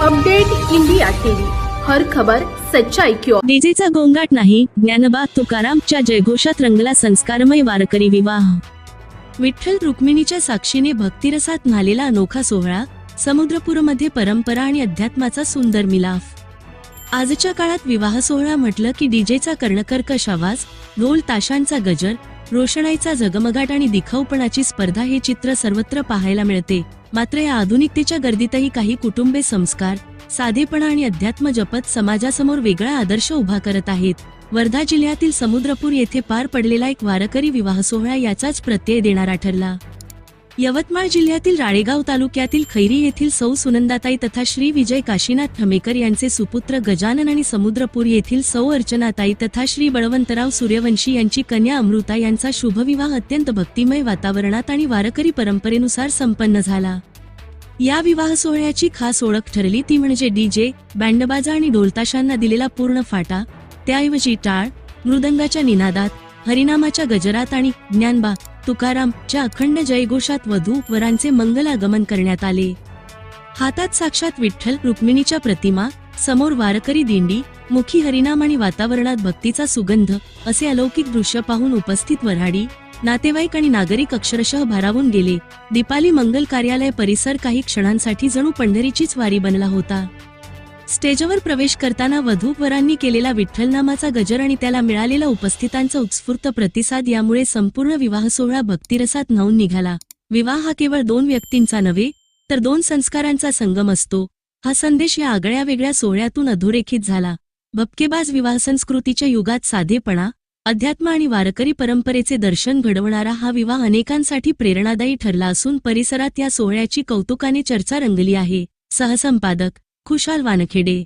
Update India TV, हर खबर सच्चाई की ओर। डीजेचा गोंगाट नाही, ज्ञानोबा तुकारामच्या जयघोषात रंगला संस्कारमय वारकरी विवाह। विठ्ठल रुक्मिणीच्या साक्षीने भक्तिरसात न्हालेला अनोखा सोहळा, समुद्रपूरमध्ये परंपरा आणि अध्यात्माचा सुंदर मिलाफ। आजच्या काळात विवाह सोहळा म्हटलं की डीजेचा कर्णकर्कश आवाज, ढोल ताशांचा गजर, रोषणाईचा झगमगाट आणि दिखाऊपणाची स्पर्धा हे चित्र सर्वत्र पाहायला मिळते। मात्र या आधुनिकतेच्या गर्दीतही काही कुटुंबे संस्कार, साधेपणा आणि अध्यात्म जपत समाजासमोर वेगळा आदर्श उभा करत आहेत। वर्धा जिल्ह्यातील समुद्रपूर येथे पार पडलेला एक वारकरी विवाह सोहळा याचाच प्रत्यय देणारा ठरला। यवतमाळ जिल्ह्यातील राळेगाव तालुक्यातील खैरी येथील सौ सुनंदाताई तथा श्री विजय काशीनाथ ठमेकर यांचे सुपुत्र गजानन आणि समुद्रपूर येथील सौ अर्चनाताई तथा श्री बळवंतराव सूर्यवंशी यांची कन्या अमृता यांचा शुभविवाह अत्यंत भक्तिमय वातावरणात आणि वारकरी परंपरेनुसार संपन्न झाला। या विवाह सोहळ्याची खास ओळख ठरली ती म्हणजे डीजे, बँडबाजा आणि ढोलताशांना दिलेला पूर्ण फाटा, त्याऐवजी टाळ, मृदंगाच्या निनादात, हरिनामाच्या गजरात आणि ज्ञानोबा तुकारामच्या अखंड जयघोषात वधू वरांचे मंगलागमन करण्यात आले। हातात साक्षात विठ्ठल रुक्मिणीच्या प्रतिमा, समोर वारकरी दिंडी, मुखी हरिनाम आणि वातावरणात भक्तीचा सुगंध, असे अलौकिक दृश्य पाहून उपस्थित वऱ्हाडी, नातेवाईक आणि नागरिक अक्षरशः भारावून गेले। दीपाली मंगल कार्यालय परिसर काही क्षणांसाठी जणू पंढरीचीच वारी बनला होता। स्टेजवर प्रवेश करताना वधू वरांनी केलेला विठ्ठल नामाचा गजर आणि त्याला मिळालेला उपस्थितांचा उत्स्फूर्त प्रतिसाद यामुळे संपूर्ण विवाह सोहळा भक्तिरसात न्हाऊन निघाला। विवाह हा केवळ दोन व्यक्तींचा नव्हे, तर दोन संस्कारांचा संगम असतो, हा संदेश या आगळ्या वेगळ्या सोहळ्यातून अधोरेखित झाला। भपकेबाज विवाह संस्कृतीच्या युगात साधेपणा, अध्यात्म आणि वारकरी परंपरेचे दर्शन घडवणारा हा विवाह अनेकांसाठी प्रेरणादायी ठरला असून परिसरात या सोहळ्याची कौतुकाने चर्चा रंगली आहे। सहसंपादक खुशाल वानखेडे।